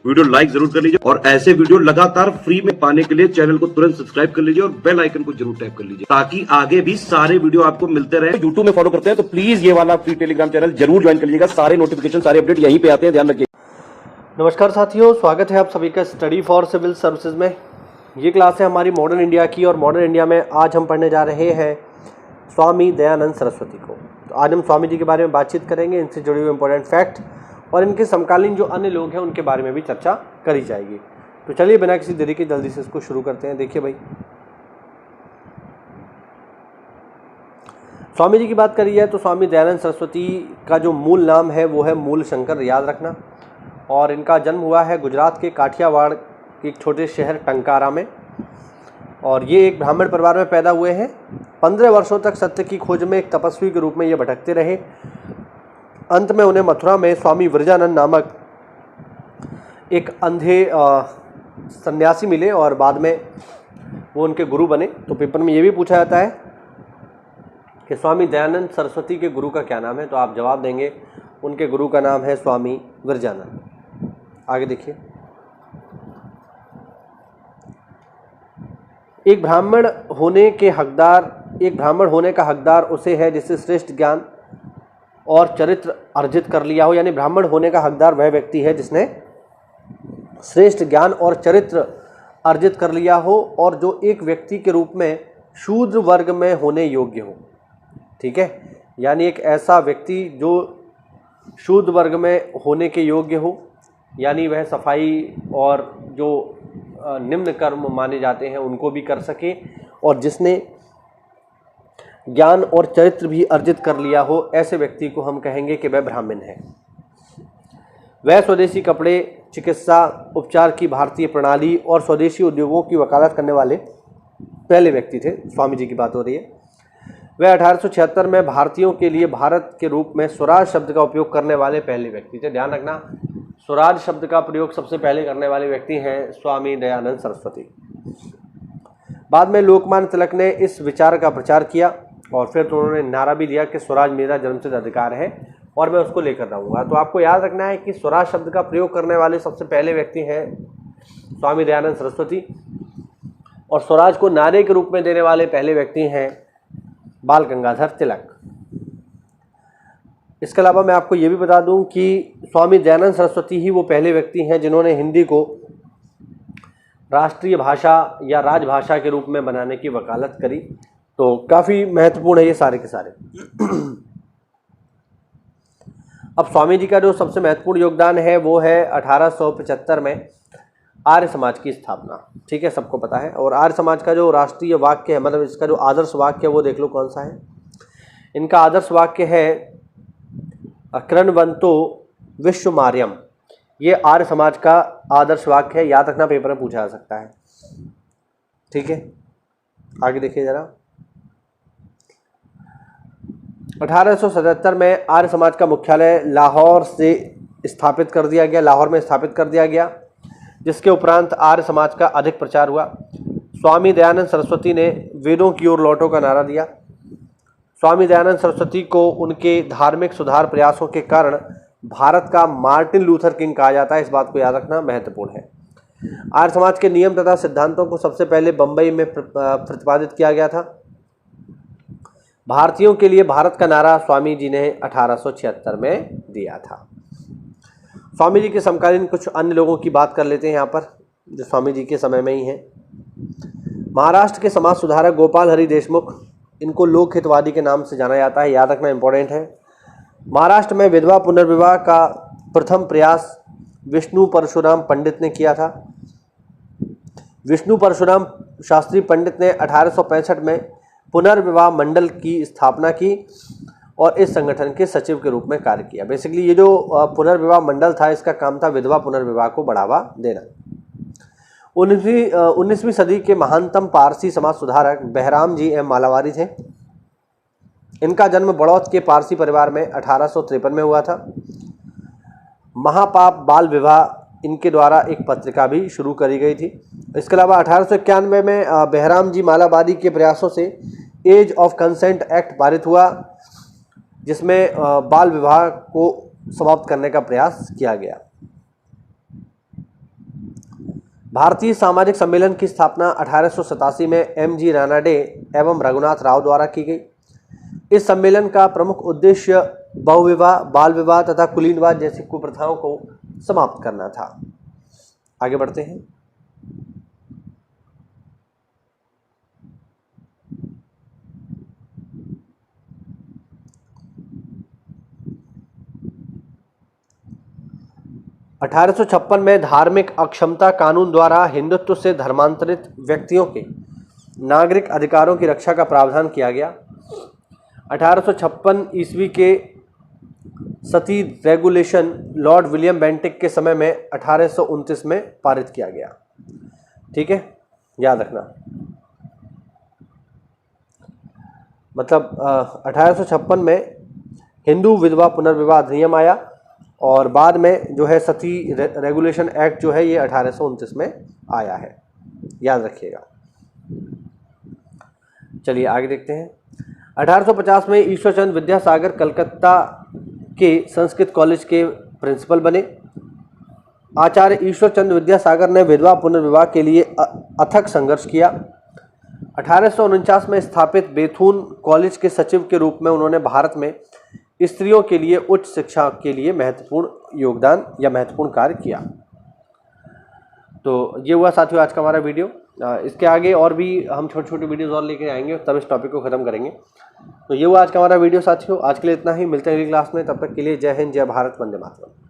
Video like जरूर कर लीजिए और ऐसे वीडियो लगातार फ्री में पाने के लिए चैनल को तुरंत सब्सक्राइब कर लीजिए और बेल आइकन को जरूर टैप कर लीजिए ताकि आगे भी सारे वीडियो आपको मिलते रहे। यूट्यूब में फॉलो करते हैं तो प्लीज ये वाला फ्री टेलीग्राम चैनल जरूर ज्वाइन कर लीजिएगा। सारे नोटिफिकेशन सारे अपडेट यहीं पे आते हैं, ध्यान रखिए। नमस्कार साथियों, स्वागत है आप सभी का स्टडी फॉर सिविल सर्विसेज में। ये क्लास है हमारी मॉडर्न इंडिया की और मॉडर्न इंडिया में आज हम पढ़ने जा रहे हैं स्वामी दयानंद सरस्वती को। तो आज हम स्वामी जी के बारे में बातचीत करेंगे, इनसे जुड़े हुए इंपॉर्टेंट फैक्ट और इनके समकालीन जो अन्य लोग हैं उनके बारे में भी चर्चा करी जाएगी। तो चलिए बिना किसी देरी के जल्दी से इसको शुरू करते हैं। देखिए भाई, स्वामी जी की बात करी है तो स्वामी दयानंद सरस्वती का जो मूल नाम है वो है मूल शंकर, याद रखना। और इनका जन्म हुआ है गुजरात के काठियावाड़ के एक छोटे शहर टंकारा में और ये एक ब्राह्मण परिवार में पैदा हुए हैं। 15 वर्षों तक सत्य की खोज में एक तपस्वी के रूप में ये भटकते रहे। अंत में उन्हें मथुरा में स्वामी विरजानंद नामक एक अंधे सन्यासी मिले और बाद में वो उनके गुरु बने। तो पेपर में ये भी पूछा जाता है कि स्वामी दयानंद सरस्वती के गुरु का क्या नाम है, तो आप जवाब देंगे उनके गुरु का नाम है स्वामी विरजानंद। आगे देखिए, एक ब्राह्मण होने का हकदार उसे है जिससे श्रेष्ठ ज्ञान और चरित्र अर्जित कर लिया हो। यानी ब्राह्मण होने का हकदार वह व्यक्ति है जिसने श्रेष्ठ ज्ञान और चरित्र अर्जित कर लिया हो और जो एक व्यक्ति के रूप में शूद्र वर्ग में होने योग्य हो। ठीक है, यानी एक ऐसा व्यक्ति जो शूद्र वर्ग में होने के योग्य हो, यानी वह सफाई और जो निम्न कर्म माने जाते हैं उनको भी कर सके और जिसने ज्ञान और चरित्र भी अर्जित कर लिया हो, ऐसे व्यक्ति को हम कहेंगे कि वह ब्राह्मण है। वह स्वदेशी कपड़े, चिकित्सा उपचार की भारतीय प्रणाली और स्वदेशी उद्योगों की वकालत करने वाले पहले व्यक्ति थे। स्वामी जी की बात हो रही है। वह 1876 में भारतीयों के लिए भारत के रूप में स्वराज शब्द का उपयोग करने वाले पहले व्यक्ति थे। ध्यान रखना, स्वराज शब्द का प्रयोग सबसे पहले करने वाले व्यक्ति हैं स्वामी दयानंद सरस्वती। बाद में लोकमान्य तिलक ने इस विचार का प्रचार किया और फिर तो उन्होंने नारा भी दिया कि स्वराज मेरा जन्मसिद्ध अधिकार है और मैं उसको लेकर रहूँगा। तो आपको याद रखना है कि स्वराज शब्द का प्रयोग करने वाले सबसे पहले व्यक्ति हैं स्वामी दयानंद सरस्वती और स्वराज को नारे के रूप में देने वाले पहले व्यक्ति हैं बाल गंगाधर तिलक। इसके अलावा मैं आपको ये भी बता दूं कि स्वामी दयानंद सरस्वती ही वो पहले व्यक्ति हैं जिन्होंने हिंदी को राष्ट्रीय भाषा या राजभाषा के रूप में बनाने की वकालत करी। तो काफ़ी महत्वपूर्ण है ये सारे के सारे। अब स्वामी जी का जो सबसे महत्वपूर्ण योगदान है वो है 1875 में आर्य समाज की स्थापना। ठीक है, सबको पता है। और आर्य समाज का जो राष्ट्रीय वाक्य है, मतलब इसका जो आदर्श वाक्य है वो देख लो कौन सा है। इनका आदर्श वाक्य है कृण्वन्तो विश्वमार्यम। ये आर्य समाज का आदर्श वाक्य है, याद रखना, पेपर में पूछा जा सकता है। ठीक है, आगे देखिए जरा। 1877 में आर्य समाज का मुख्यालय लाहौर में स्थापित कर दिया गया, जिसके उपरांत आर्य समाज का अधिक प्रचार हुआ। स्वामी दयानंद सरस्वती ने वेदों की ओर लौटो का नारा दिया। स्वामी दयानंद सरस्वती को उनके धार्मिक सुधार प्रयासों के कारण भारत का मार्टिन लूथर किंग कहा जाता है। इस बात को याद रखना, महत्वपूर्ण है। आर्य समाज के नियम तथा सिद्धांतों को सबसे पहले बंबई में प्रतिपादित किया गया था। भारतीयों के लिए भारत का नारा स्वामी जी ने 1876 में दिया था। स्वामी जी के समकालीन कुछ अन्य लोगों की बात कर लेते हैं यहाँ पर, जो स्वामी जी के समय में ही हैं। महाराष्ट्र के समाज सुधारक गोपाल हरि देशमुख, इनको लोक हितवादी के नाम से जाना जाता है, याद रखना, इंपॉर्टेंट है। महाराष्ट्र में विधवा पुनर्विवाह का प्रथम प्रयास विष्णु परशुराम पंडित ने किया था। विष्णु परशुराम शास्त्री पंडित ने 1865 में पुनर्विवाह मंडल की स्थापना की और इस संगठन के सचिव के रूप में कार्य किया। बेसिकली ये जो पुनर्विवाह मंडल था, इसका काम था विधवा पुनर्विवाह को बढ़ावा देना। 19वीं सदी के महानतम पारसी समाज सुधारक बहराम जी एम मालावारी थे। इनका जन्म बड़ौत के पारसी परिवार में 1853 में हुआ था। महापाप बाल विवाह इनके द्वारा एक पत्रिका भी शुरू करी गई थी। इसके अलावा 1891 में बहराम जी मालावारी के प्रयासों से एज ऑफ कंसेंट एक्ट पारित हुआ, जिसमें बाल विवाह को समाप्त करने का प्रयास किया गया। भारतीय सामाजिक सम्मेलन की स्थापना 1887 में M.G. रानाडे एवं रघुनाथ राव द्वारा की गई। इस सम्मेलन का प्रमुख उद्देश्य बहुविवाह, बाल विवाह तथा कुलीनवाद जैसी कुप्रथाओं को समाप्त करना था। आगे बढ़ते हैं। (1856) में धार्मिक अक्षमता कानून द्वारा हिंदुत्व से धर्मांतरित व्यक्तियों के नागरिक अधिकारों की रक्षा का प्रावधान किया गया। 1856 ईस्वी के सती रेगुलेशन लॉर्ड विलियम बेंटिक के समय में 1829 में पारित किया गया। ठीक है, याद रखना। मतलब 1856 में हिंदू विधवा पुनर्विवाह अधिनियम आया और बाद में जो है सती रेगुलेशन एक्ट जो है ये 1829 में आया है, याद रखिएगा। चलिए आगे देखते हैं। 1850 में ईश्वरचंद विद्यासागर कलकत्ता के संस्कृत कॉलेज के प्रिंसिपल बने। आचार्य ईश्वरचंद विद्यासागर ने विधवा पुनर्विवाह के लिए अथक संघर्ष किया। 1849 में स्थापित बेथुन कॉलेज के सचिव के रूप में उन्होंने भारत में स्त्रियों के लिए उच्च शिक्षा के लिए महत्वपूर्ण योगदान या महत्वपूर्ण कार्य किया। तो ये हुआ साथियों आज का हमारा वीडियो। इसके आगे और भी हम छोटे छोटे वीडियोस और लेके आएंगे, तब इस टॉपिक को ख़त्म करेंगे। तो ये हुआ आज का हमारा वीडियो साथियों। आज के लिए इतना ही, मिलते हैं अगली क्लास में। तब तक के लिए जय हिंद, जय भारत, वंदे मातरम।